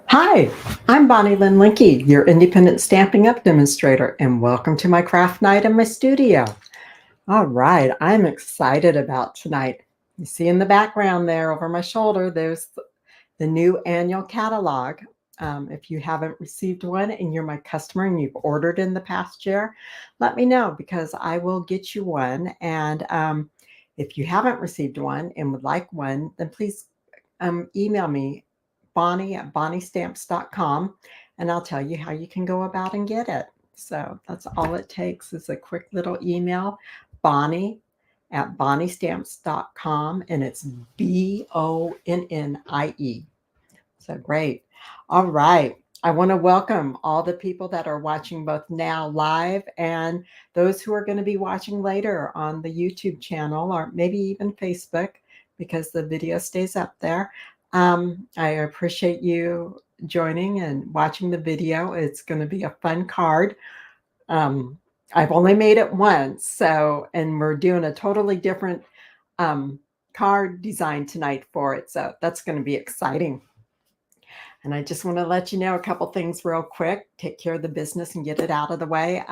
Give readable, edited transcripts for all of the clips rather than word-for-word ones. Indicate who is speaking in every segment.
Speaker 1: Hi, I'm Bonnie Lynn Linke, your independent Stampin' Up! Demonstrator, and welcome to my craft night in my studio. All right, I'm excited about tonight. You see in the background there over my shoulder, there's the new annual catalog. If you haven't received one and you're my customer and you've ordered in the past year, let me know because I will get you one. And if you haven't received one and would like one, then please email me, Bonnie@bonniestamps.com, and I'll tell you how you can go about and get it. So that's all it takes is a quick little email, Bonnie@bonniestamps.com, and it's BONNIE. So great. All right. I want to welcome all the people that are watching both now live and those who are going to be watching later on the YouTube channel or maybe even Facebook because the video stays up there. I appreciate you joining and watching the video. It's going to be a fun card. I've only made it once, and we're doing a totally different card design tonight for it. So that's going to be exciting. And I just want to let you know a couple things real quick, take care of the business and get it out of the way.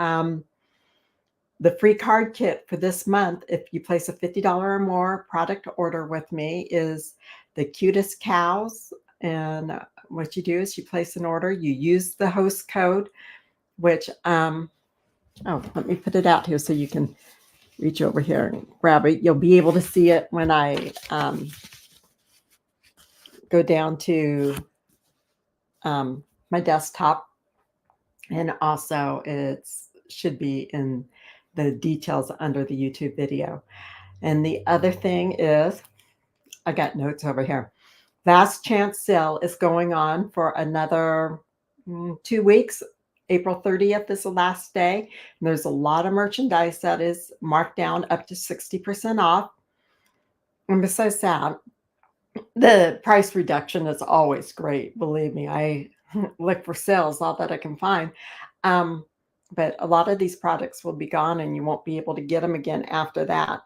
Speaker 1: The free card kit for this month, if you place a $50 or more product order with me, is the cutest cows. And what you do is you place an order, you use the host code, which, let me put it out here so you can reach over here and grab it. You'll be able to see it when I go down to my desktop, and also it should be in the details under the YouTube video. And the other thing is, I got notes over here. Last chance sale is going on for another 2 weeks. April 30th is the last day. And there's a lot of merchandise that is marked down up to 60% off. And besides that, the price reduction is always great. Believe me, I look for sales, all that I can find. But a lot of these products will be gone and you won't be able to get them again after that.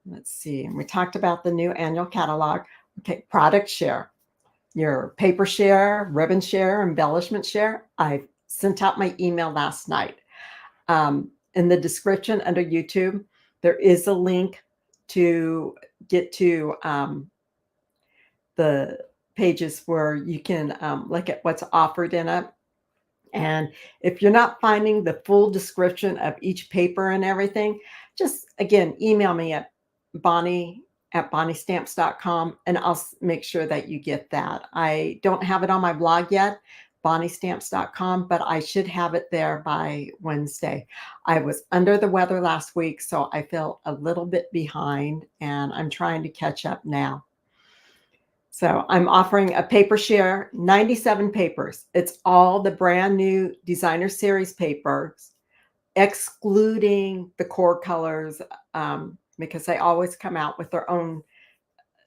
Speaker 1: Let's see. We talked about the new annual catalog. Okay, product share. Your paper share, ribbon share, embellishment share. I sent out my email last night. In the description under YouTube, there is a link to get to the pages where you can look at what's offered in it. And if you're not finding the full description of each paper and everything, just again, email me at Bonnie@bonniestamps.com and I'll make sure that you get that. I don't have it on my blog yet, bonniestamps.com, but I should have it there by Wednesday. I was under the weather last week, so I feel a little bit behind and I'm trying to catch up now. So I'm offering a paper share, 97 papers. It's all the brand new designer series papers, excluding the core colors, because they always come out with their own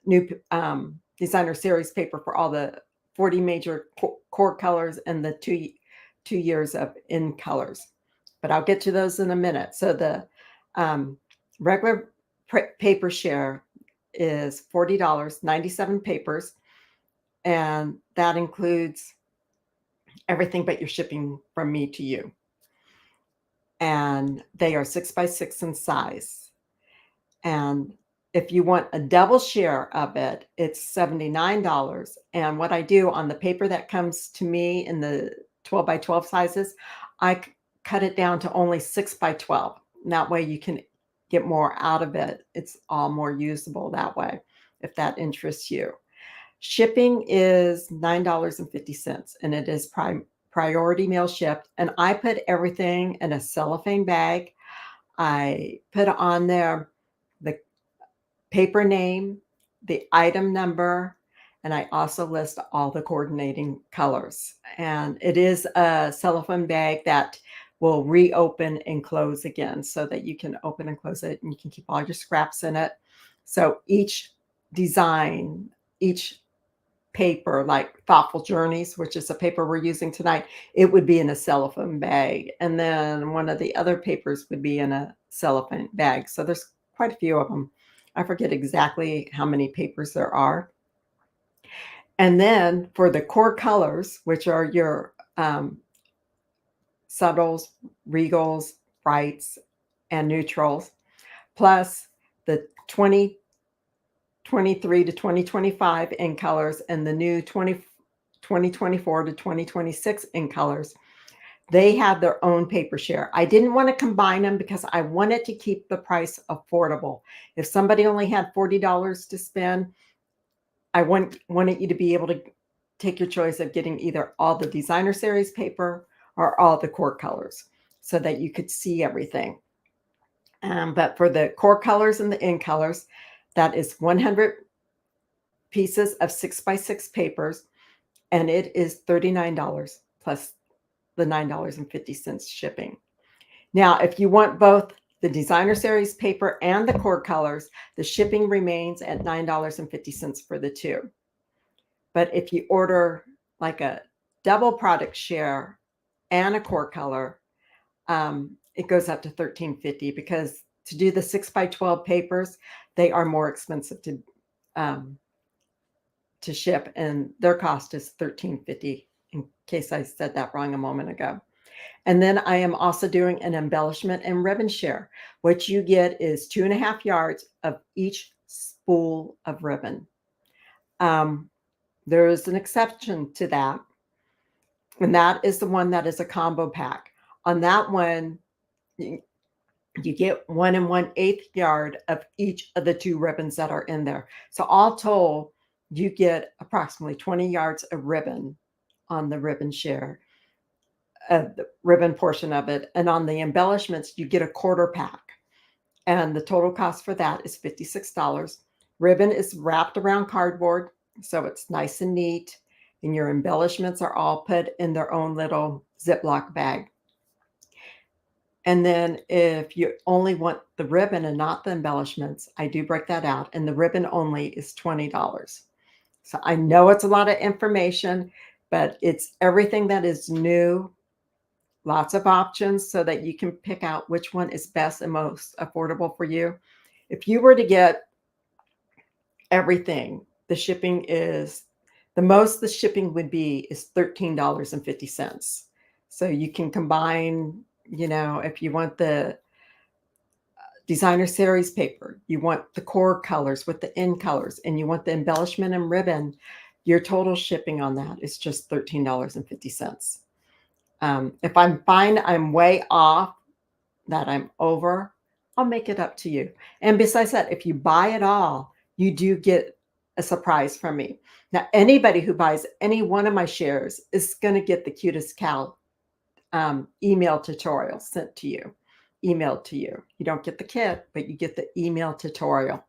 Speaker 1: new designer series paper for all the 40 major core colors and the two years of in colors. But I'll get to those in a minute. So the regular paper share is $40, 97 papers, and that includes everything but your shipping from me to you. And they are 6x6 in size. And if you want a double share of it, it's $79. And what I do on the paper that comes to me in the 12x12 sizes, I cut it down to only 6x12. And that way you can get more out of it. It's all more usable that way, if that interests you. Shipping is $9.50, and it is priority mail shipped. And I put everything in a cellophane bag. I put on there the paper name, the item number, and I also list all the coordinating colors. And it is a cellophane bag that will reopen and close again so that you can open and close it and you can keep all your scraps in it. So each design, each paper, like Thoughtful Journeys, which is the paper we're using tonight, it would be in a cellophane bag. And then one of the other papers would be in a cellophane bag. So there's quite a few of them. I forget exactly how many papers there are. And then for the core colors, which are your subtles, regals, brights, and neutrals, plus the 2023 to 2025 in colors and the new 2024 to 2026 in colors, they have their own paper share. I didn't want to combine them because I wanted to keep the price affordable. If somebody only had $40 to spend, I wanted you to be able to take your choice of getting either all the designer series paper or all the core colors so that you could see everything. But for the core colors and the in colors, that is 100 pieces of 6x6 papers, and it is $39 plus the $9.50 shipping. Now, if you want both the designer series paper and the core colors, the shipping remains at $9.50 for the two. But if you order like a double product share and a core color, it goes up to $13.50 because to do the 6x12 papers, they are more expensive to ship, and their cost is $13.50, in case I said that wrong a moment ago. And then I am also doing an embellishment and ribbon share. What you get is 2.5 yards of each spool of ribbon. There is an exception to that, and that is the one that is a combo pack. On that one, you get 1 1/8 yard of each of the 2 ribbons that are in there. So all told, you get approximately 20 yards of ribbon on the ribbon share, the ribbon portion of it. And on the embellishments, you get a quarter pack. And the total cost for that is $56. Ribbon is wrapped around cardboard, so it's nice and neat. And your embellishments are all put in their own little Ziploc bag. And then if you only want the ribbon and not the embellishments, I do break that out. And the ribbon only is $20. So I know it's a lot of information, but it's everything that is new, lots of options so that you can pick out which one is best and most affordable for you. If you were to get everything, the shipping is the most the shipping would be is $13.50. So you can combine, if you want the designer series paper, you want the core colors with the in colors, and you want the embellishment and ribbon, your total shipping on that is just $13.50. If I find I'm way off, that I'm over, I'll make it up to you. And besides that, if you buy it all, you do get a surprise from me. Now, anybody who buys any one of my shares is going to get the cutest cow email tutorial sent to you, emailed to you. You don't get the kit, but you get the email tutorial.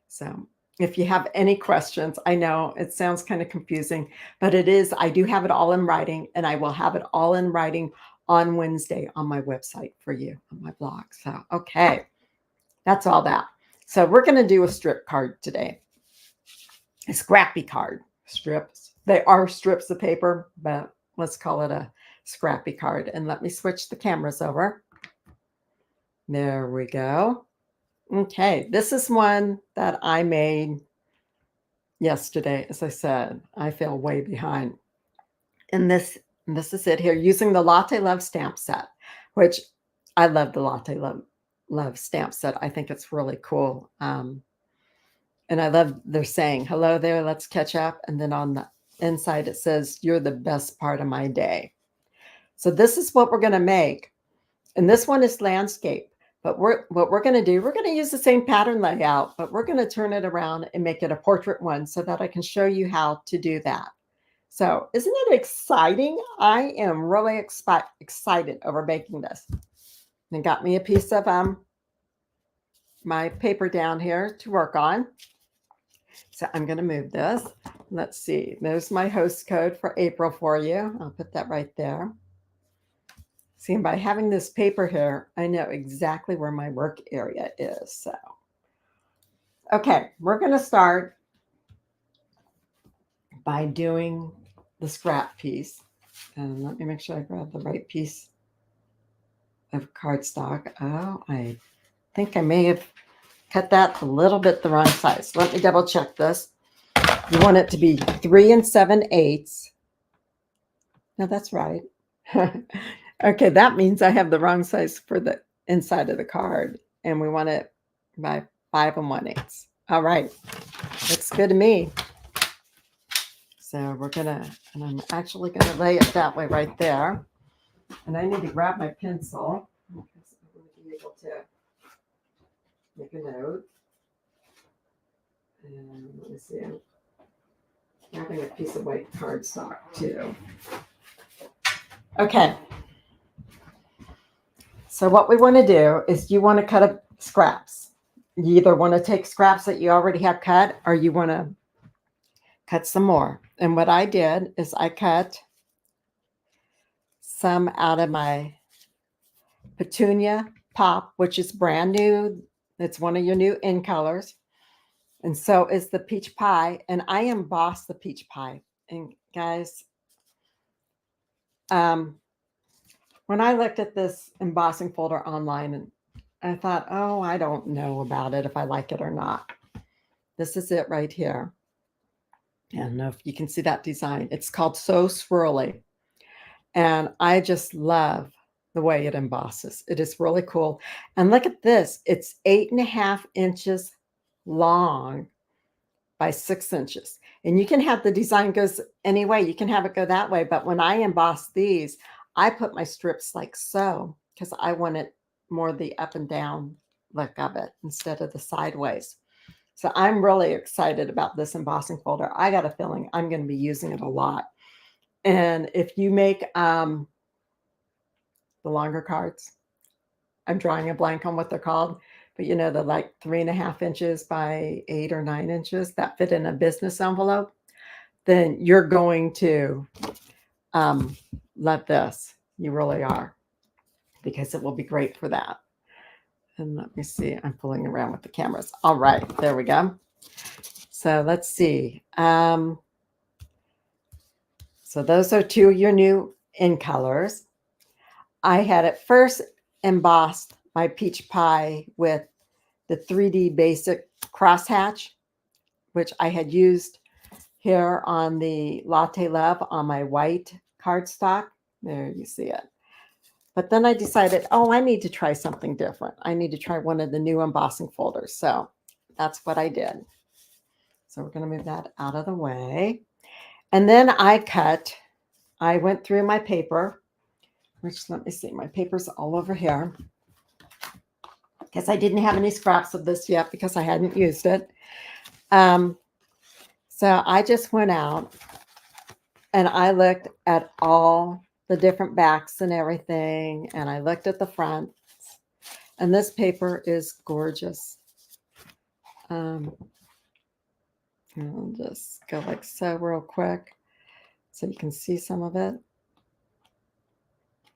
Speaker 1: So if you have any questions, I know it sounds kind of confusing, but it is. I do have it all in writing, and I will have it all in writing on Wednesday on my website for you, on my blog. So, okay, that's all that. So we're going to do a strip card today. A scrappy card. Strips. They are strips of paper, but let's call it a scrappy card. And let me switch the cameras over. There we go. Okay, this is one that I made yesterday. As I said, I fell way behind. And this is it here, using the Latte Love stamp set, which I love the Latte Love stamp set. I think it's really cool. And I love their saying, hello there, let's catch up. And then on the inside, it says, you're the best part of my day. So this is what we're going to make. And this one is landscape. But what we're going to do, we're going to use the same pattern layout, but we're going to turn it around and make it a portrait one so that I can show you how to do that. So isn't it exciting? I am really excited over making this. And got me a piece of my paper down here to work on. So I'm going to move this. Let's see. There's my host code for April for you. I'll put that right there. See, and by having this paper here, I know exactly where my work area is. So, okay, we're going to start by doing the scrap piece. And let me make sure I grab the right piece. of cardstock. Oh, I think I may have cut that a little bit the wrong size. Let me double check this. You want it to be 3 7/8. No, that's right. Okay, that means I have the wrong size for the inside of the card, and we want it by 5 1/8. All right, looks good to me. So we're gonna, and I'm actually gonna lay it that way right there. And I need to grab my pencil because I'm going to be able to make a note. And let me see, I'm grabbing a piece of white cardstock too. Okay. So what we want to do is you want to cut up scraps. You either want to take scraps that you already have cut or you want to cut some more. And what I did is I cut some out of my Petunia Pop, which is brand new. It's one of your new in colors. And so is the peach pie. And I embossed the peach pie. And guys, when I looked at this embossing folder online, and I thought, oh, I don't know about it, if I like it or not. This is it right here. I don't know if you can see that design. It's called So Swirly. And I just love the way it embosses. It is really cool. And look at this. It's 8.5 inches long by 6 inches. And you can have the design goes any way. You can have it go that way. But when I emboss these, I put my strips like so because I wanted more the up and down look of it instead of the sideways. So I'm really excited about this embossing folder. I got a feeling I'm going to be using it a lot. And if you make the longer cards, I'm drawing a blank on what they're called, but you know, the like 3.5 inches by 8 or 9 inches that fit in a business envelope, then you're going to love this. You really are, because it will be great for that. And let me see, I'm fooling around with the cameras. All right, there we go. So let's see. So those are two of your new in colors. I had at first embossed my peach pie with the 3D basic crosshatch, which I had used here on the Latte Love on my white cardstock. There you see it. But then I decided, oh, I need to try something different. I need to try one of the new embossing folders. So that's what I did. So we're going to move that out of the way. And then I went through my paper, which let me see, my paper's all over here. Because I didn't have any scraps of this yet because I hadn't used it. So I just went out and I looked at all the different backs and everything. And I looked at the fronts. And this paper is gorgeous. I'll just go like so real quick so you can see some of it.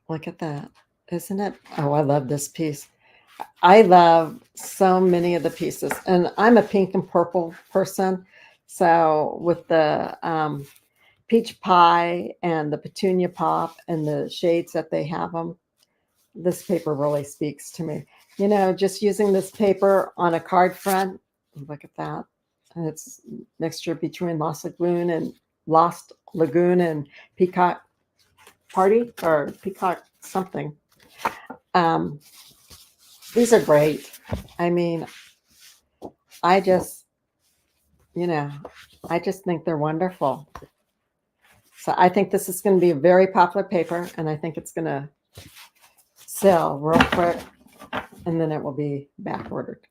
Speaker 1: Look at that. Isn't it? Oh, I love this piece. I love so many of the pieces. And I'm a pink and purple person. So with the peach pie and the Petunia Pop and the shades that they have them, this paper really speaks to me. You know, just using this paper on a card front, look at that. And it's a mixture between Lost Lagoon and Peacock Party or Peacock something. These are great. I mean, I just think they're wonderful. So I think this is going to be a very popular paper, and I think it's going to sell real quick, and then it will be back ordered.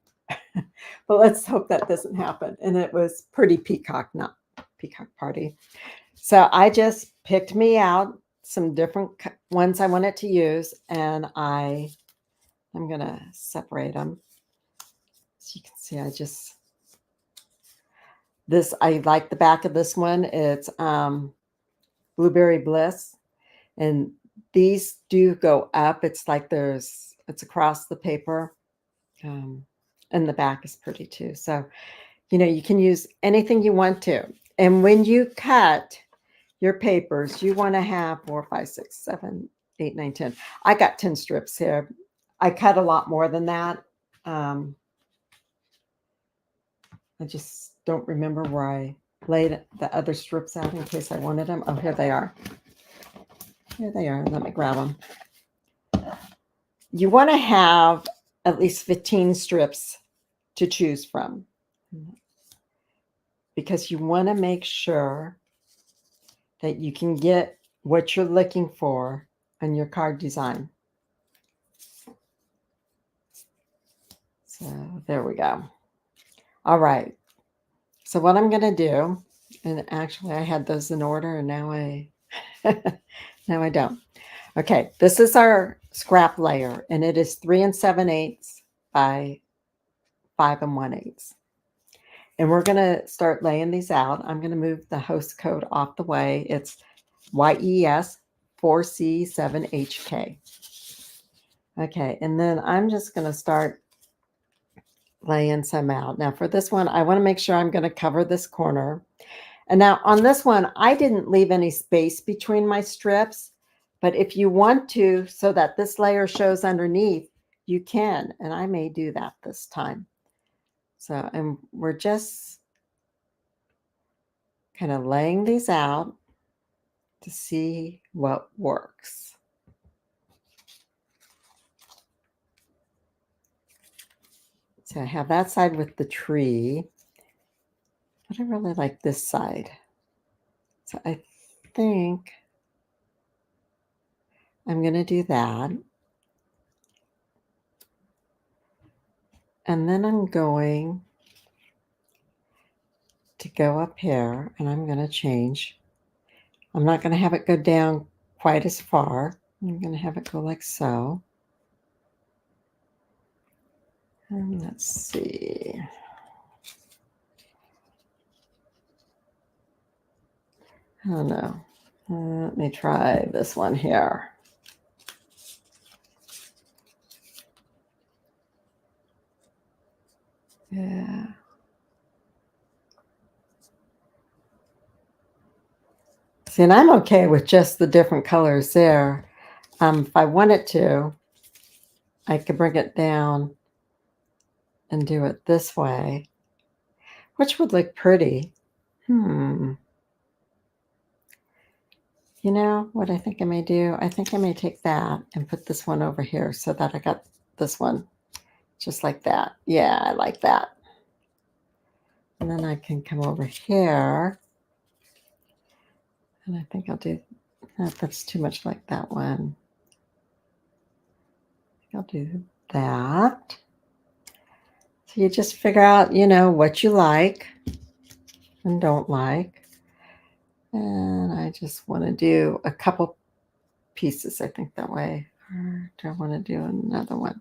Speaker 1: But let's hope that doesn't happen. And it was pretty Peacock, not Peacock Party. So I just picked me out some different ones I wanted to use, and I'm going to separate them. So you can see I like the back of this one. It's Blackberry Bliss. And these do go up. It's like it's across the paper. And the back is pretty too. So, you know, you can use anything you want to. And when you cut your papers, you want to have 4, 5, 6, 7, 8, 9, 10. I got 10 strips here. I cut a lot more than that. I just don't remember where I laid the other strips out in case I wanted them. Oh, here they are. Here they are. Let me grab them. You want to have at least 15 strips to choose from because you want to make sure that you can get what you're looking for on your card design. So there we go. All right. So what I'm going to do, and actually I had those in order and now now I don't. Okay, this is our scrap layer and it is 3 7/8 by 5 1/8. And we're going to start laying these out. I'm going to move the host code off the way. It's YES 4C7HK. Okay, and then I'm just going to start laying some out. Now for this one, I want to make sure I'm going to cover this corner. And now on this one, I didn't leave any space between my strips, but if you want to, so that this layer shows underneath, you can, and I may do that this time. So, and we're just kind of laying these out to see what works. So I have that side with the tree, but I really like this side. So I think I'm going to do that. And then I'm going to go up here and I'm going to change. I'm not going to have it go down quite as far. I'm going to have it go like so. And let's see. I don't know. Let me try this one here. Yeah. See, and I'm okay with just the different colors there. If I wanted to, I could bring it down and do it this way, which would look pretty. You know what I think I may do? I think I may take that and put this one over here so that I got this one just like that. Yeah, I like that. And then I can come over here. And I think I'll do that. That's too much like that one. I'll do that. So you just figure out, you know, what you like and don't like. And I just want to do a couple pieces, I think, that way. Or do I want to do another one?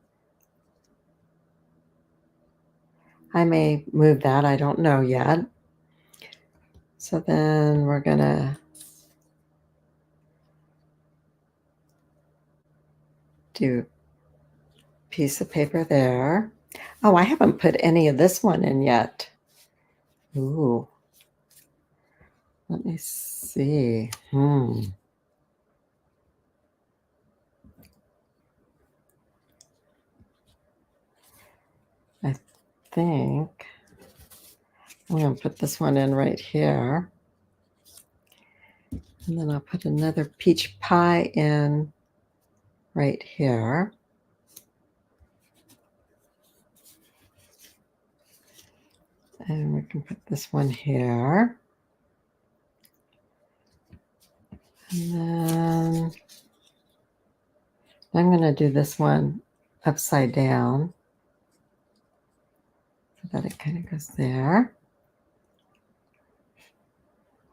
Speaker 1: I may move that. I don't know yet. So then we're going to do a piece of paper there. Oh, I haven't put any of this one in yet. Ooh. Let me see. I think I'm going to put this one in right here. And then I'll put another peach pie in right here. And we can put this one here. And then I'm going to do this one upside down so that it kind of goes there.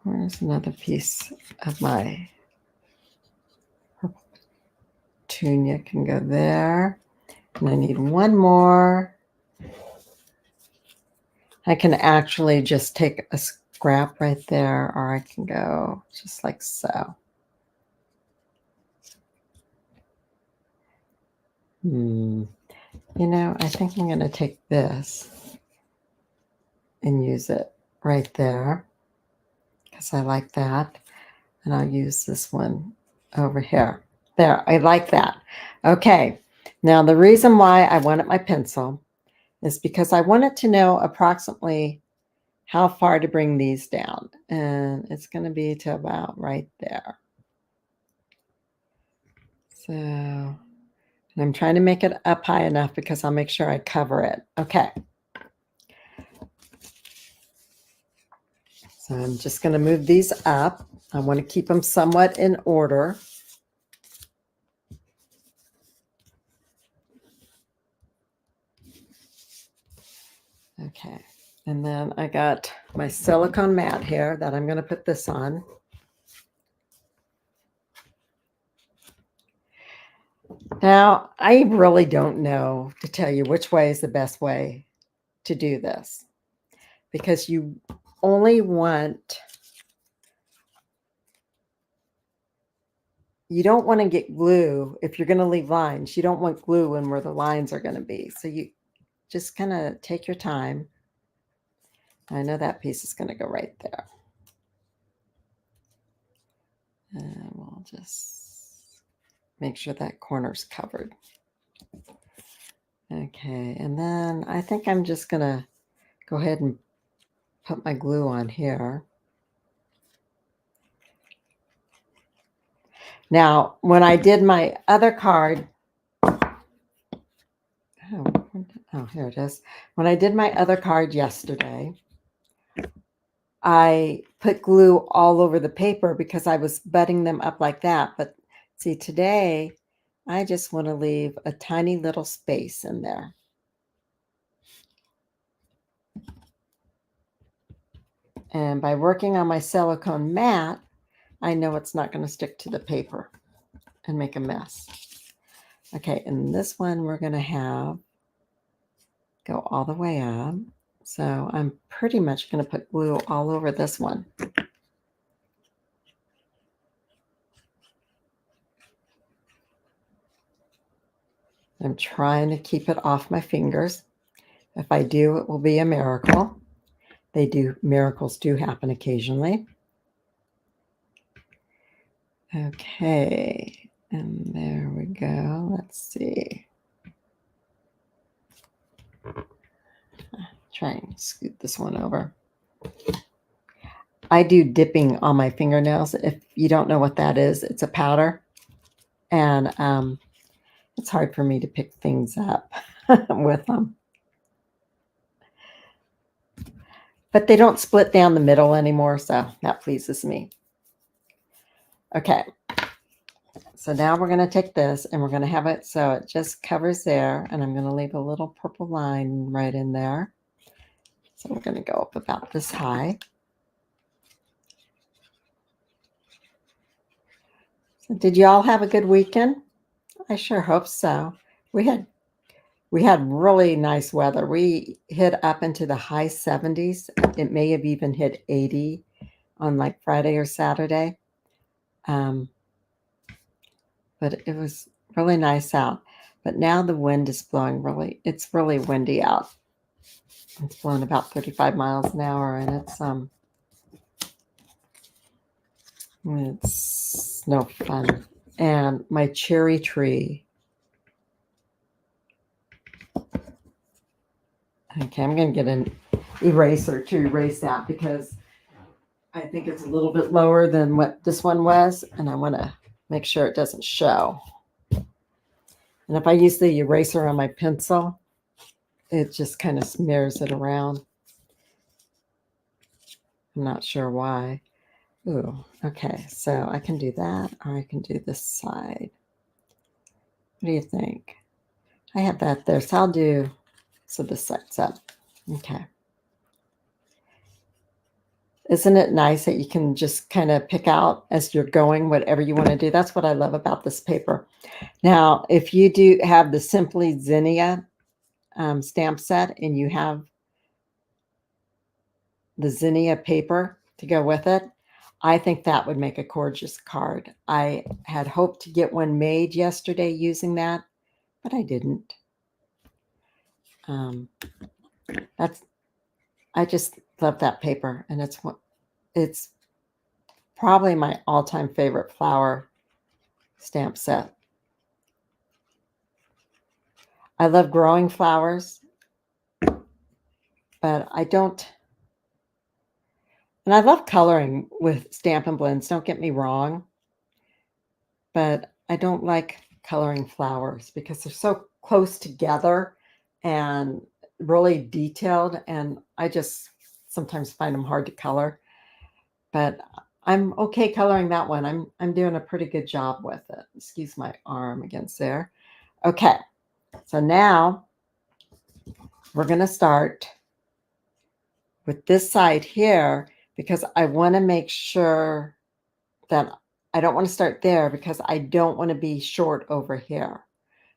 Speaker 1: Where's another piece of my purple petunia can go there. And I need one more. I can actually just take a scrap right there, or I can go just like so. You know, I think I'm going to take this and use it right there because I like that. And I'll use this one over here. There, I like that. Okay, now the reason why I wanted my pencil is because I wanted to know approximately how far to bring these down. And it's going to be to about right there. So, and I'm trying to make it up high enough because I'll make sure I cover it. Okay. So I'm just going to move these up. I want to keep them somewhat in order. Okay. And then I got my silicone mat here that I'm going to put this on. Now, I really don't know to tell you which way is the best way to do this, because you only want, you don't want to get glue. If you're going to leave lines, you don't want glue in where the lines are going to be. So you just kind of take your time. I know that piece is going to go right there. And we'll just make sure that corner's covered. Okay, and then I think I'm just going to go ahead and put my glue on here. Now, when I did my other card, oh, here it is. When I did my other card yesterday, I put glue all over the paper because I was butting them up like that. But see, today, I just want to leave a tiny little space in there. And by working on my silicone mat, I know it's not going to stick to the paper and make a mess. Okay, and this one we're going to have go all the way up. So I'm pretty much going to put glue all over this one. I'm trying to keep it off my fingers. If I do, it will be a miracle. Miracles do happen occasionally. Okay, and there we go. Let's see. Try and scoot this one over. I do dipping on my fingernails. If you don't know what that is, it's a powder. And it's hard for me to pick things up with them. But they don't split down the middle anymore, so that pleases me. Okay. So now we're going to take this and we're going to have it so it just covers there. And I'm going to leave a little purple line right in there. So we're going to go up about this high. So did you all have a good weekend? I sure hope so. We had really nice weather. We hit up into the high 70s. It may have even hit 80 on like Friday or Saturday. But it was really nice out. But now the wind is blowing it's really windy out. It's blowing about 35 miles an hour, and it's no fun. And my cherry tree. Okay, I'm going to get an eraser to erase that because I think it's a little bit lower than what this one was, and I want to make sure it doesn't show. And if I use the eraser on my pencil, it just kind of smears it around. I'm not sure why. Ooh, okay, so I can do that, or I can do this side. What do you think? I have that there, so I'll do, so this side's up. Okay. Isn't it nice that you can just kind of pick out as you're going whatever you want to do? That's what I love about this paper. Now, if you do have the Simply Zinnia stamp set and you have the Zinnia paper to go with it, I think that would make a gorgeous card. I had hoped to get one made yesterday using that, but I didn't. I just love that paper, and it's probably my all-time favorite flower stamp set. I love growing flowers, but I don't And I love coloring with Stampin' Blends, don't get me wrong, but I don't like coloring flowers because they're so close together and really detailed, and I just sometimes find them hard to color. But I'm okay coloring that one. I'm doing a pretty good job with it. Excuse my arm against there. Okay, so now we're going to start with this side here because I want to make sure that I don't want to start there because I don't want to be short over here.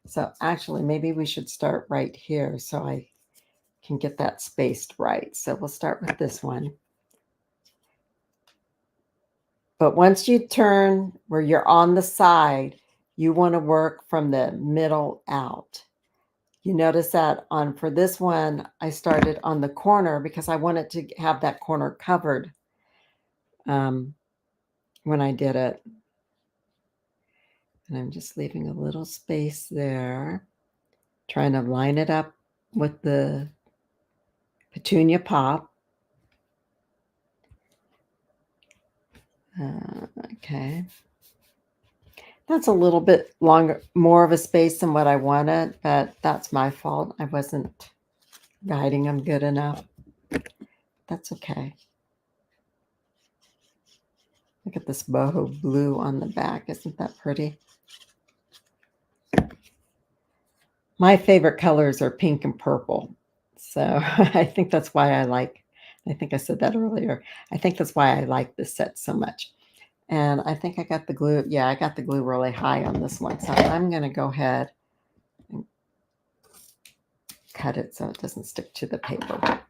Speaker 1: So actually, maybe we should start right here so I can get that spaced right. So we'll start with this one. But once you turn where you're on the side, you want to work from the middle out. You notice that for this one, I started on the corner because I wanted to have that corner covered when I did it. And I'm just leaving a little space there, trying to line it up with the Petunia Pop. Okay. That's a little bit longer, more of a space than what I wanted, but that's my fault. I wasn't guiding them good enough. That's okay. Look at this boho blue on the back. Isn't that pretty? My favorite colors are pink and purple. So I think that's why I think I said that earlier. I think that's why I like this set so much. And I think I got the glue. Yeah, I got the glue really high on this one. So I'm going to go ahead and cut it so it doesn't stick to the paper.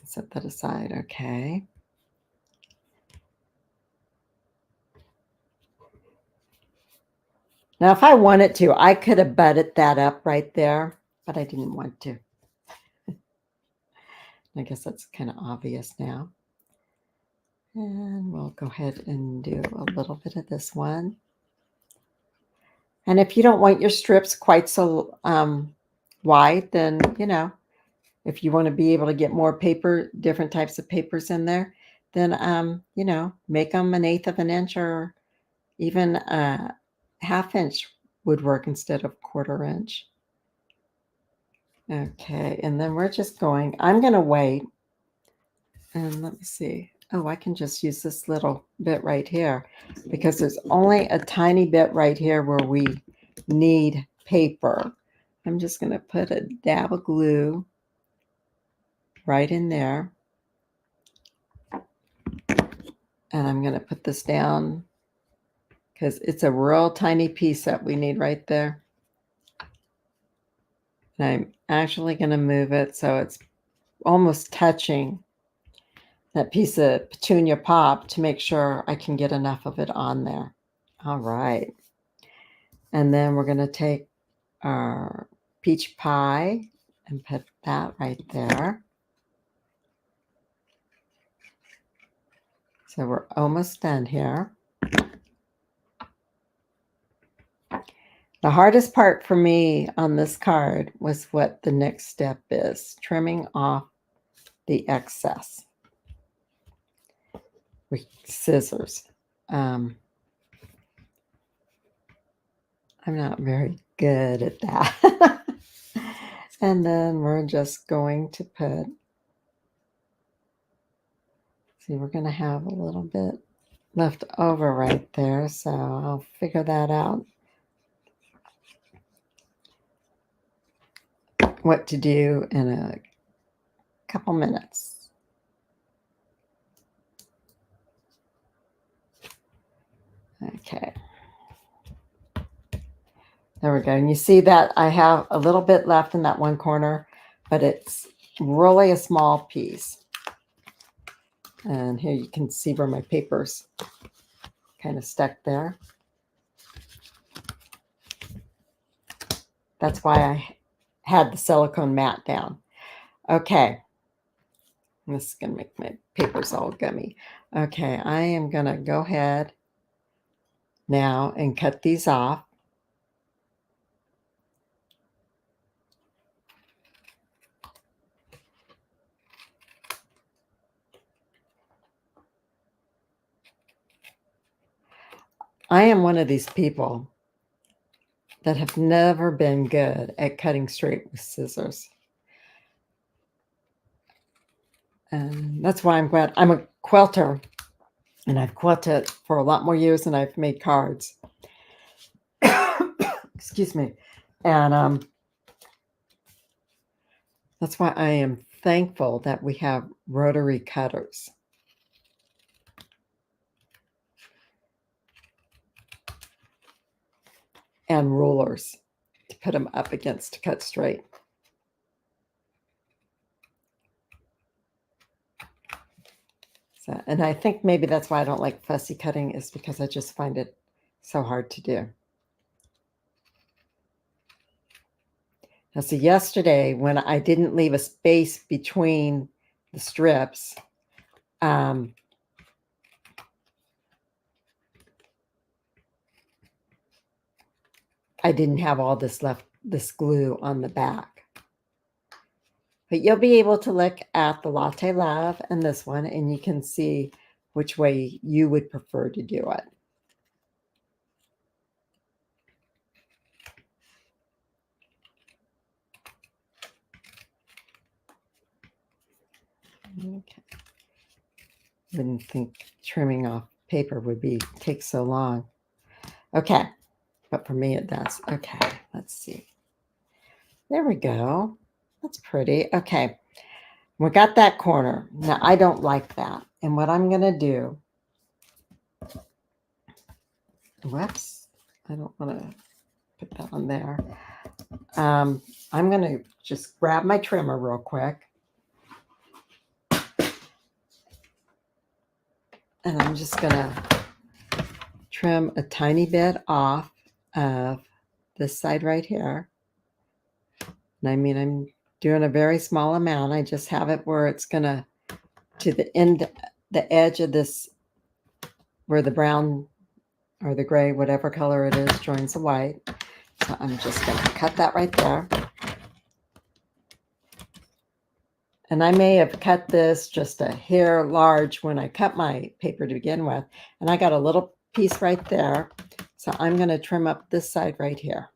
Speaker 1: Set that aside. Okay. Now, if I wanted to, I could have butted that up right there, but I didn't want to. I guess that's kind of obvious now. And we'll go ahead and do a little bit of this one. And if you don't want your strips quite so wide, then, if you want to be able to get more paper, different types of papers in there, then, make them 1/8 of an inch or even a 1/2 inch would work instead of 1/4 inch. Okay, and then I'm going to wait. And let me see. Oh, I can just use this little bit right here because there's only a tiny bit right here where we need paper. I'm just going to put a dab of glue right in there. And I'm going to put this down because it's a real tiny piece that we need right there. And I'm actually going to move it so it's almost touching that piece of Petunia Pop to make sure I can get enough of it on there. All right. And then we're going to take our peach pie and put that right there. So we're almost done here. The hardest part for me on this card was what the next step is, trimming off the excess with scissors. I'm not very good at that. And then we're just going to we're going to have a little bit left over right there. So I'll figure that out. What to do in a couple minutes. Okay. There we go. And you see that I have a little bit left in that one corner, but it's really a small piece. And here you can see where my paper's kind of stuck there. That's why I had the silicone mat down. Okay. This is going to make my papers all gummy. Okay, I am going to go ahead now and cut these off. I am one of these people that have never been good at cutting straight with scissors. And that's why I'm glad I'm a quilter, and I've quilted for a lot more years than I've made cards. Excuse me. And that's why I am thankful that we have rotary cutters. And rulers to put them up against to cut straight. So, and I think maybe that's why I don't like fussy cutting, is because I just find it so hard to do. Now, so yesterday when I didn't leave a space between the strips, I didn't have all this left, this glue on the back. But you'll be able to look at the Latte Love and this one, and you can see which way you would prefer to do it. Okay. Wouldn't think trimming off paper would take so long. Okay, but for me it does. Okay, let's see. There we go. That's pretty. Okay, we got that corner. Now I don't like that. And what I'm going to do, whoops, I don't want to put that on there. I'm going to just grab my trimmer real quick. And I'm just going to trim a tiny bit off of this side right here. And I mean, I'm doing a very small amount. I just have it where it's going to the end, the edge of this, where the brown or the gray, whatever color it is, joins the white. So I'm just going to cut that right there. And I may have cut this just a hair large when I cut my paper to begin with. And I got a little piece right there. So I'm going to trim up this side right here.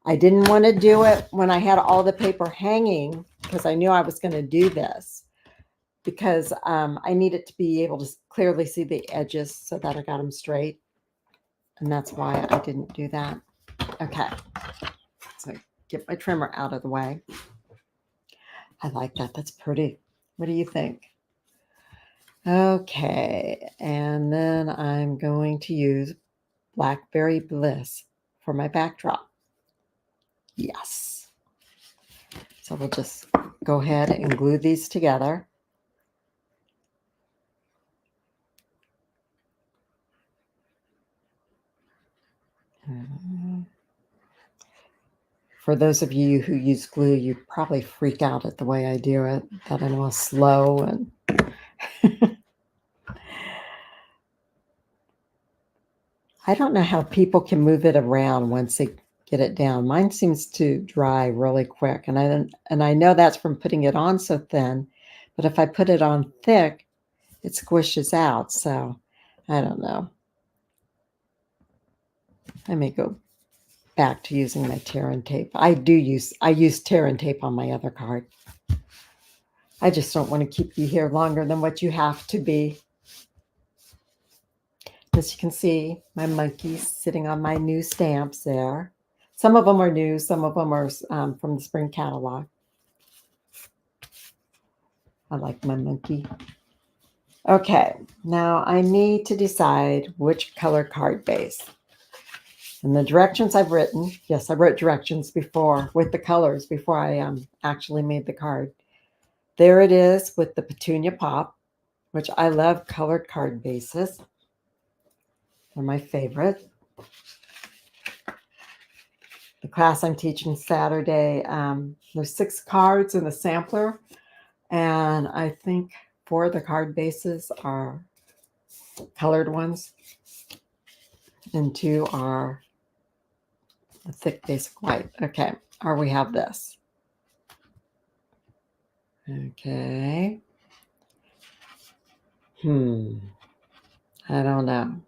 Speaker 1: I didn't want to do it when I had all the paper hanging because I knew I was going to do this, because I needed to be able to clearly see the edges so that I got them straight. And that's why I didn't do that. Okay. So get my trimmer out of the way. I like that. That's pretty. What do you think? Okay. And then I'm going to use Blackberry Bliss for my backdrop. Yes. So we'll just go ahead and glue these together. For those of you who use glue, you probably freak out at the way I do it, that I'm all slow and I don't know how people can move it around once they get it down. Mine seems to dry really quick, and I know that's from putting it on so thin, but if I put it on thick, it squishes out. So I don't know. I may go back to using my tear and tape. I use tear and tape on my other card. I just don't want to keep you here longer than what you have to be. As you can see, my monkey's sitting on my new stamps there. Some of them are new, some of them are from the spring catalog. I like my monkey. Okay, now I need to decide which color card base. And the directions I've written, yes, I wrote directions before with the colors before I actually made the card. There it is with the Petunia Pop, which I love colored card bases. They're my favorite. The class I'm teaching Saturday, there's 6 cards in the sampler, and I think 4 of the card bases are colored ones, and 2 are the thick basic white. Okay, or we have this. Okay. I don't know.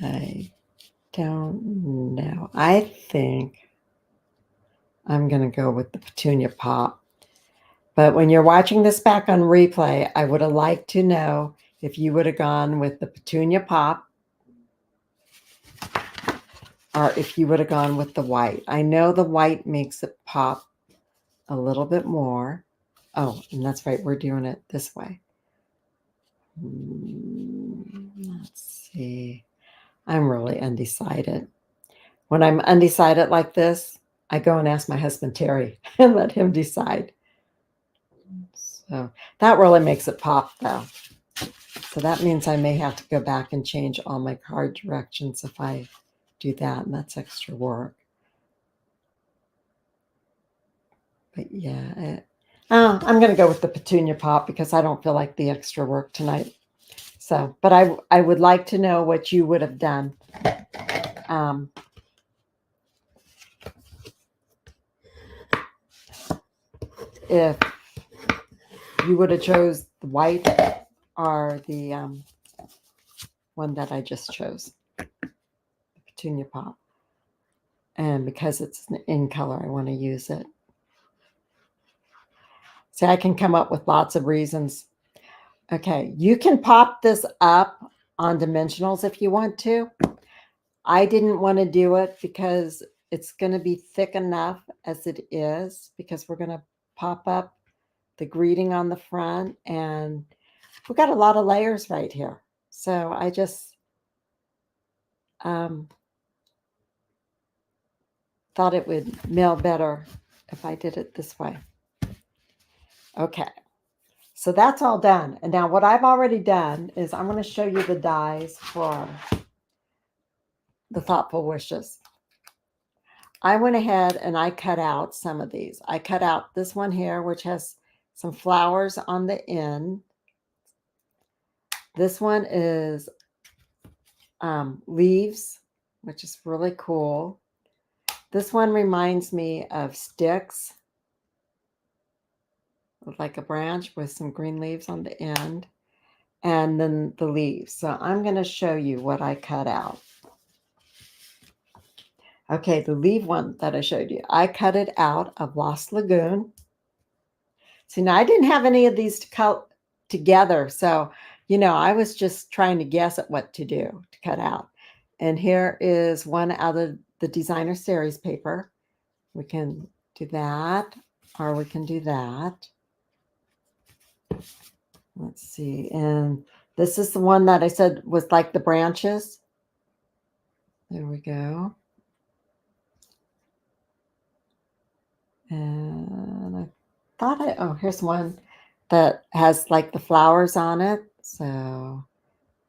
Speaker 1: I don't know. I think I'm going to go with the Petunia Pop. But when you're watching this back on replay, I would have liked to know if you would have gone with the Petunia Pop or if you would have gone with the white. I know the white makes it pop a little bit more. Oh, and that's right. We're doing it this way. Let's see. I'm really undecided. When I'm undecided like this, I go and ask my husband, Terry, and let him decide. So that really makes it pop, though. So that means I may have to go back and change all my card directions if I do that, and that's extra work. But yeah, I'm going to go with the Petunia Pop because I don't feel like the extra work tonight. So, but I would like to know what you would have done. If you would have chose the white or the one that I just chose, the Petunia Pop. And because it's in color, I want to use it. See, I can come up with lots of reasons. Okay, you can pop this up on dimensionals if you want to. I didn't want to do it because it's going to be thick enough as it is because we're going to pop up the greeting on the front and we've got a lot of layers right here. So I just thought it would mail better if I did it this way. Okay, so that's all done. And now what I've already done is I'm going to show you the dies for the Thoughtful Wishes. I went ahead and I cut out some of these. I cut out this one here, which has some flowers on the end. This one is leaves, which is really cool. This one reminds me of sticks, like a branch with some green leaves on the end, and then the leaves. So I'm going to show you what I cut out. Okay, the leaf one that I showed you, I cut it out of Lost Lagoon. See, now I didn't have any of these to cut together. So, I was just trying to guess at what to do to cut out. And here is one out of the designer series paper. We can do that, or we can do that. Let's see. And this is the one that I said was like the branches. There we go. And I thought here's one that has like the flowers on it. So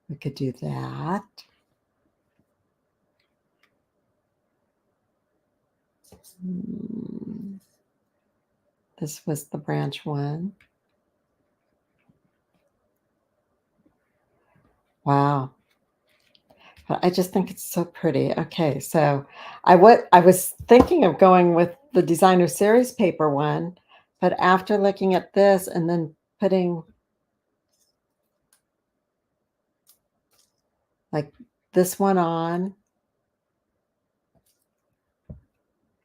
Speaker 1: we could do that. This was the branch one. Wow. But I just think it's so pretty. Okay, so I was thinking of going with the designer series paper one, but after looking at this and then putting like this one on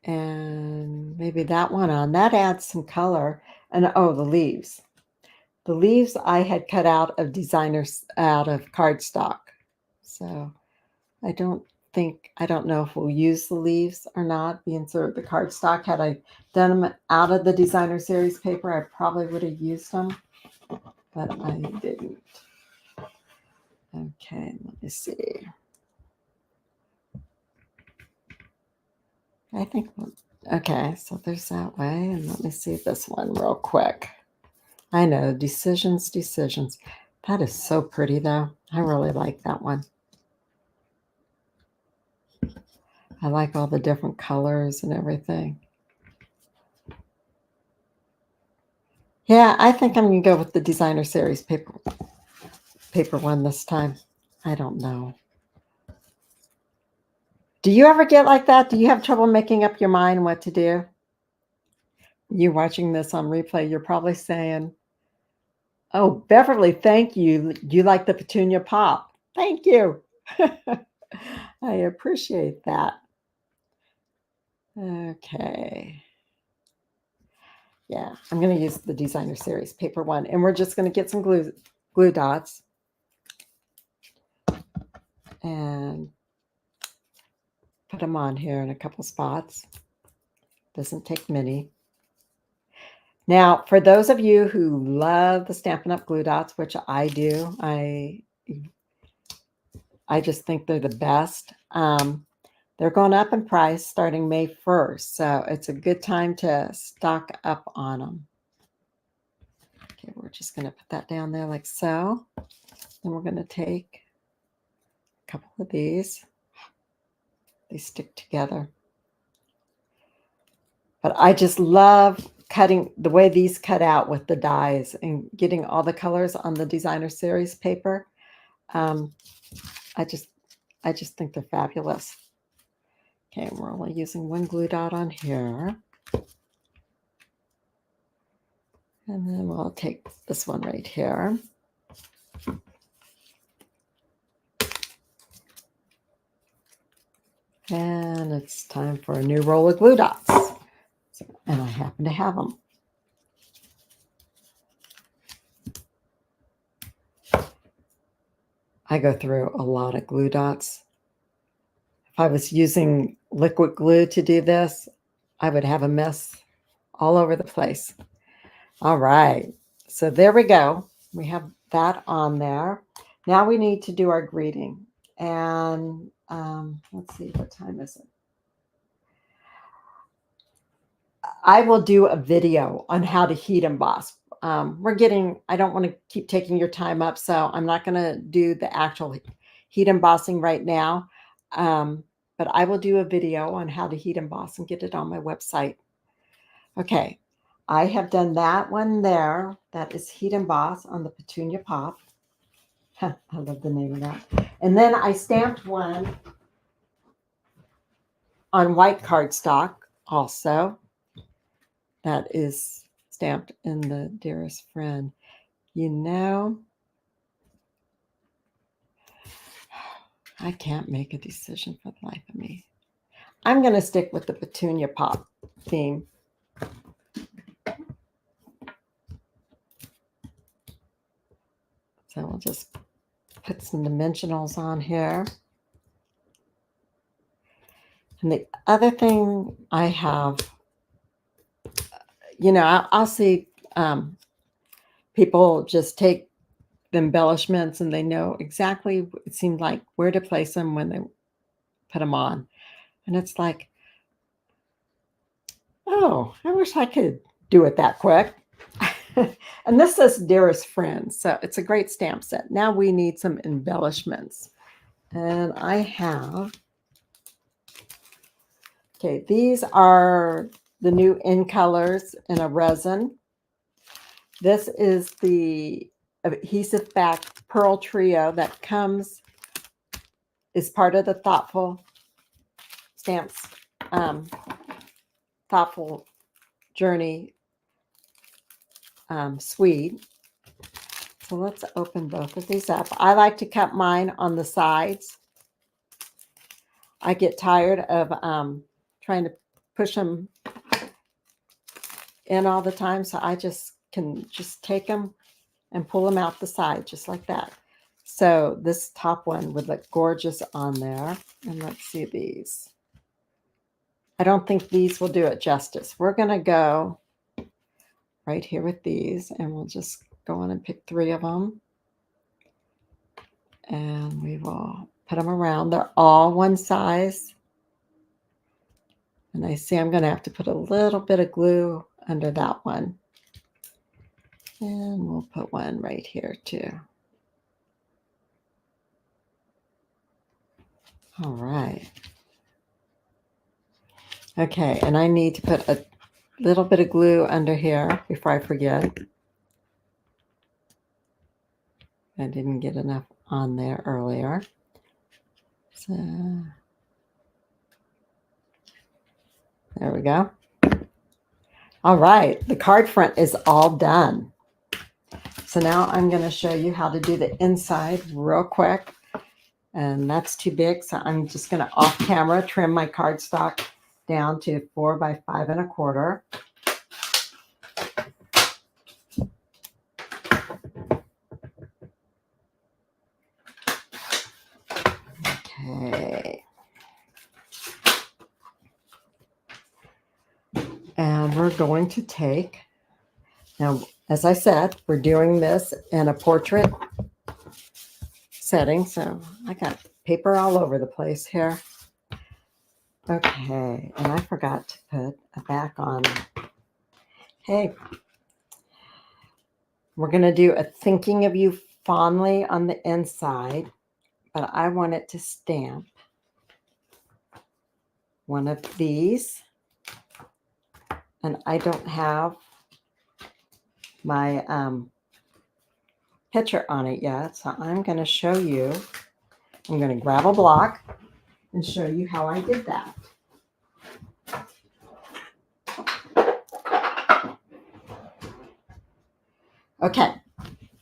Speaker 1: and maybe that one on, that adds some color. And the leaves. The leaves I had cut out of cardstock. So I don't know if we'll use the leaves or not, being sort of the cardstock. Had I done them out of the designer series paper, I probably would have used them, but I didn't. Okay, let me see. I think, okay, so there's that way. And let me see this one real quick. I know, decisions. That is so pretty, though. I really like that one. I like all the different colors and everything. Yeah, I think I'm going to go with the designer series paper one this time. I don't know. Do you ever get like that? Do you have trouble making up your mind what to do? You watching this on replay, you're probably saying, oh, Beverly, thank you. You like the Petunia Pop. Thank you. I appreciate that. Okay. Yeah, I'm going to use the Designer Series paper one, and we're just going to get some glue dots and put them on here in a couple spots. Doesn't take many. Now, for those of you who love the Stampin' Up! Glue dots, which I do, I just think they're the best. They're going up in price starting May 1st, so it's a good time to stock up on them. Okay, we're just going to put that down there like so. Then we're going to take a couple of these. They stick together. But I just love cutting the way these cut out with the dies and getting all the colors on the Designer Series paper. I just think they're fabulous. Okay, we're only using one glue dot on here. And then we'll take this one right here. And it's time for a new roll of glue dots. And I happen to have them. I go through a lot of glue dots. If I was using liquid glue to do this, I would have a mess all over the place. All right, so there we go. We have that on there. Now we need to do our greeting. And let's see, what time is it? I will do a video on how to heat emboss. I don't want to keep taking your time up, so I'm not going to do the actual heat embossing right now. But I will do a video on how to heat emboss and get it on my website. Okay, I have done that one there. That is heat emboss on the Petunia Pop. I love the name of that. And then I stamped one on white cardstock also. That is stamped in the Dearest Friend. You know, I can't make a decision for the life of me. I'm going to stick with the Petunia Pop theme. So we'll just put some dimensionals on here. And the other thing I have, you know, I'll see people just take the embellishments and they know exactly, it seemed like, where to place them when they put them on. And it's like, oh, I wish I could do it that quick. And this says Dearest Friend, so it's a great stamp set. Now we need some embellishments. And I have, okay, these are the new In Colors in a resin. This is the adhesive back pearl trio that is part of the Thoughtful Stamps, Thoughtful Journey suite. So let's open both of these up. I like to cut mine on the sides. I get tired of trying to push them in all the time, so I can just take them and pull them out the side just like that. So this top one would look gorgeous on there. And let's see these. I don't think these will do it justice. We're going to go right here with these, and we'll just go on and pick 3 of them. And we will put them around. They're all one size. And I see I'm going to have to put a little bit of glue under that one. And we'll put one right here too. All right. Okay, and I need to put a little bit of glue under here before I forget. I didn't get enough on there earlier. So there we go. All right, the card front is all done. So now I'm going to show you how to do the inside real quick. and that's too big. So I'm just going to off camera trim my cardstock down to 4 by 5 1/4. Okay. And we're going to take, now, as I said, we're doing this in a portrait setting. So I got paper all over the place here. Okay, and I forgot to put a back on. Hey, we're going to do a thinking of you fondly on the inside, but I want it to stamp one of these. And I don't have my picture on it yet, so I'm going to show you. I'm going to grab a block and show you how I did that. Okay,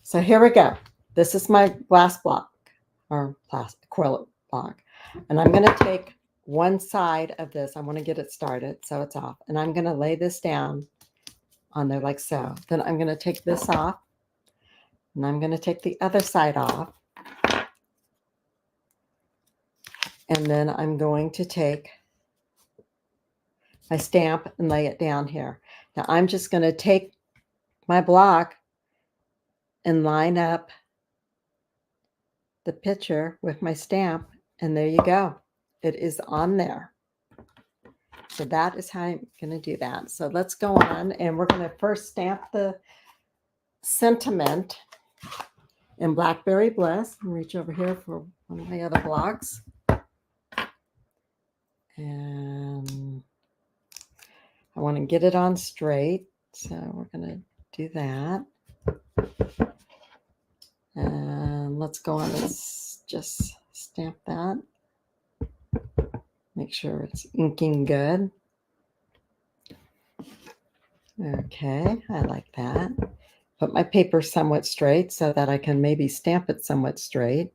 Speaker 1: so here we go. This is my glass block or plastic acrylic block, and I'm going to take one side of this. I want to get it started so it's off, and I'm going to lay this down on there like so. Then I'm going to take this off, and I'm going to take the other side off, and then I'm going to take my stamp and lay it down here. Now I'm just going to take my block and line up the picture with my stamp, and there you go. It is on there. So that is how I'm going to do that. So let's go on, and we're going to first stamp the sentiment in Blackberry Bliss. And reach over here for one of my other blocks. And I want to get it on straight. So we're going to do that. And let's go on and just stamp that. Make sure it's inking good. Okay, I like that. Put my paper somewhat straight so that I can maybe stamp it somewhat straight.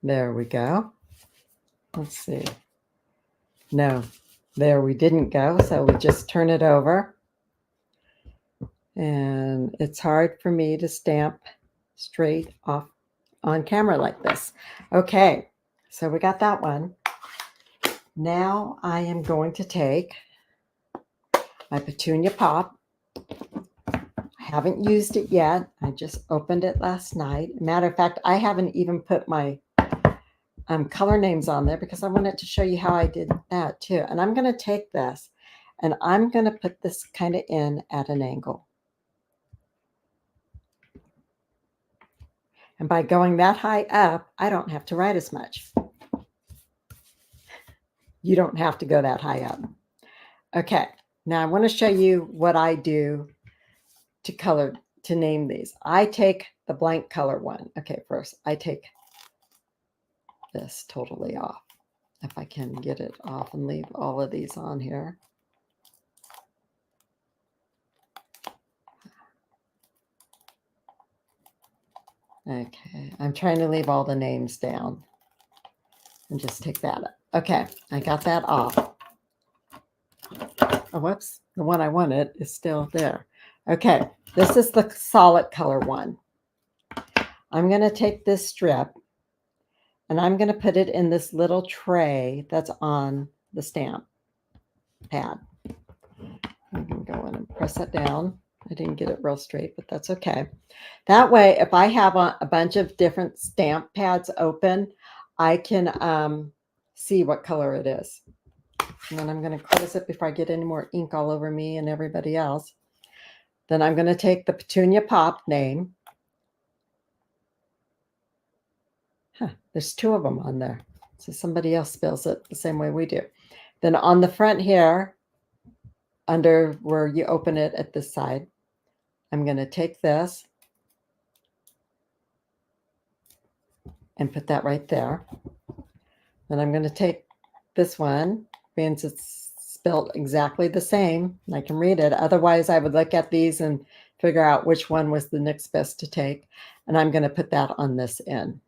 Speaker 1: There we go. Let's see. No, there we didn't go. So we just turn it over. And it's hard for me to stamp straight off on camera like this. Okay, so we got that one. Now I am going to take my Petunia Pop. I haven't used it yet. I just opened it last night. Matter of fact, I haven't even put my color names on there because I wanted to show you how I did that too. And I'm going to take this and I'm going to put this kind of in at an angle. And by going that high up, I don't have to write as much. You don't have to go that high up. Okay, now I want to show you what I do to color, to name these. I take the blank color one. Okay, first I take this totally off. If I can get it off and leave all of these on here. Okay, I'm trying to leave all the names down and just take that up. Okay, I got that off. Oh, whoops, the one I wanted is still there. Okay, this is the solid color one. I'm going to take this strip and I'm going to put it in this little tray that's on the stamp pad. I'm going to go in and press it down. I didn't get it real straight, but that's okay. That way, if I have a bunch of different stamp pads open, I can see what color it is. And then I'm going to close it before I get any more ink all over me and everybody else. Then I'm going to take the Petunia Pop name. There's two of them on there. So somebody else spells it the same way we do. Then on the front here, under where you open it at this side, I'm going to take this and put that right there. Then I'm going to take this one, since it's spelled exactly the same, and I can read it. Otherwise, I would look at these and figure out which one was the next best to take. And I'm going to put that on this end.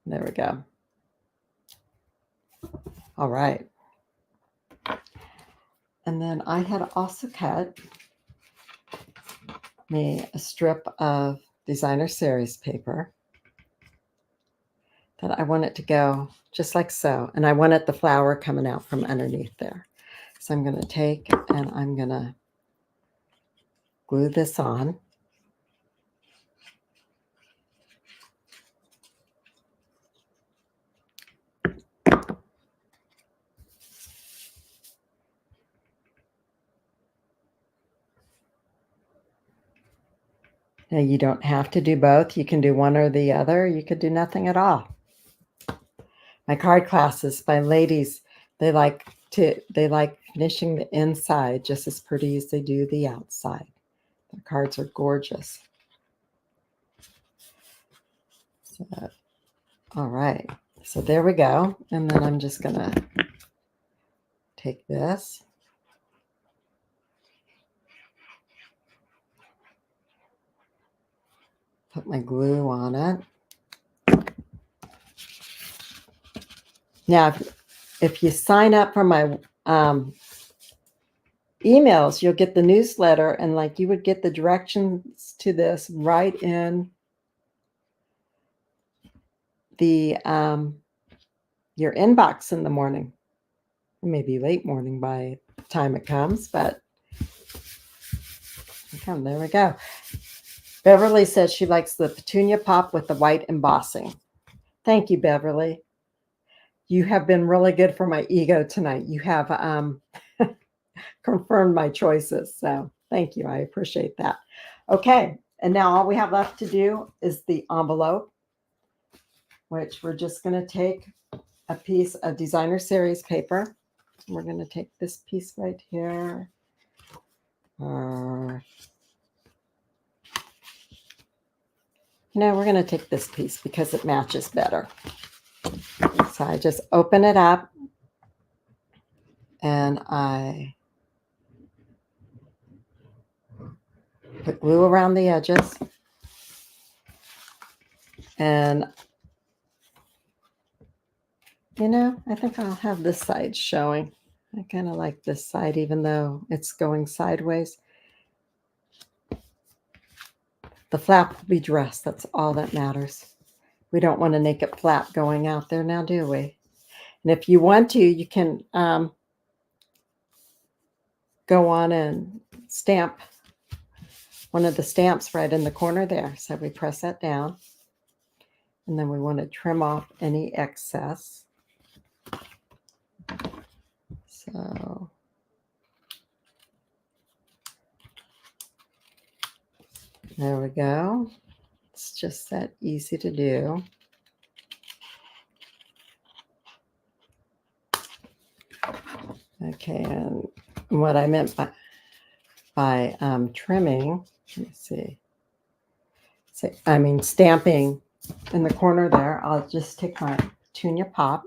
Speaker 1: There we go. All right. And then I had also cut me a strip of designer series paper that I want it to go just like so. And I wanted the flower coming out from underneath there. So I'm going to take and I'm going to glue this on. Now you don't have to do both. You can do one or the other. You could do nothing at all. My card classes, my ladies, they like finishing the inside just as pretty as they do the outside. The cards are gorgeous. So, all right. So there we go. And then I'm just going to take this. Put my glue on it. Now, if you sign up for my emails, you'll get the newsletter, and like you would get the directions to this right in the your inbox in the morning. It may be late morning by the time it comes, but there we go. Beverly says she likes the Petunia Pop with the white embossing. Thank you, Beverly. You have been really good for my ego tonight. You have confirmed my choices. So thank you. I appreciate that. Okay. And now all we have left to do is the envelope, which we're just going to take a piece of designer series paper. We're going to take this piece right here. No, we're going to take this piece because it matches better. So I just open it up and I put glue around the edges. And, you know, I think I'll have this side showing. I kind of like this side, even though it's going sideways. The flap will be dressed. That's all that matters. We don't want a naked flap going out there now, do we? And if you want to, you can go on and stamp one of the stamps right in the corner there. So we press that down. And then we want to trim off any excess. So there we go. It's just that easy to do. Okay, and what I meant by trimming, let me see. I mean stamping in the corner there. I'll just take my Petunia Pop.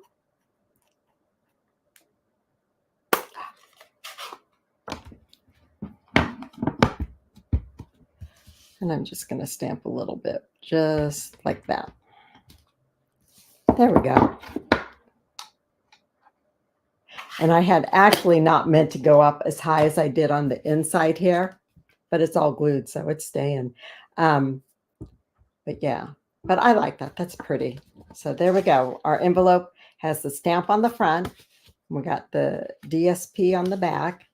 Speaker 1: And I'm just going to stamp a little bit, just like that. There we go. And I had actually not meant to go up as high as I did on the inside here, but it's all glued, so it's staying. But yeah, but I like that. That's pretty. So there we go. Our envelope has the stamp on the front. We got the DSP on the back.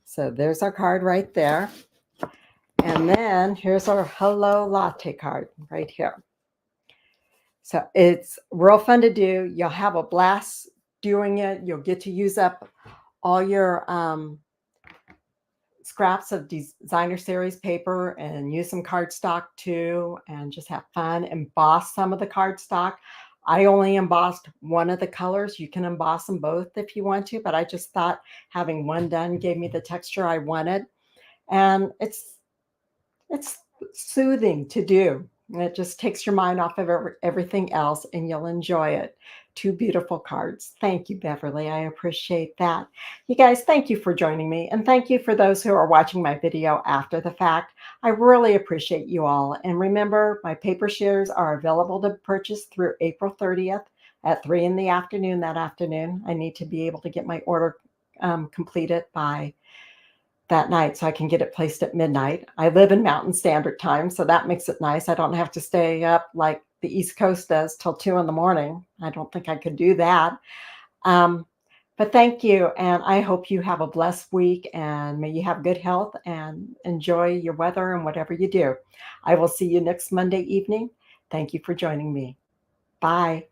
Speaker 1: So there's our card right there. And then here's our Hello Latte card right here. So it's real fun to do. You'll have a blast doing it. You'll get to use up all your scraps of designer series paper and use some cardstock too, and just have fun. Emboss some of the cardstock. I only embossed one of the colors. You can emboss them both if you want to, but I just thought having one done gave me the texture I wanted. And it's soothing to do. And it just takes your mind off of everything else and you'll enjoy it. 2 beautiful cards. Thank you, Beverly. I appreciate that. You guys, thank you for joining me. And thank you for those who are watching my video after the fact. I really appreciate you all. And remember, my paper shares are available to purchase through April 30th at 3 in the afternoon that afternoon. I need to be able to get my order completed by that night so I can get it placed at midnight. I live in Mountain Standard Time, so that makes it nice. I don't have to stay up like the East Coast does till 2 in the morning. I don't think I could do that. But thank you, and I hope you have a blessed week, and may you have good health and enjoy your weather and whatever you do. I will see you next Monday evening. Thank you for joining me. Bye.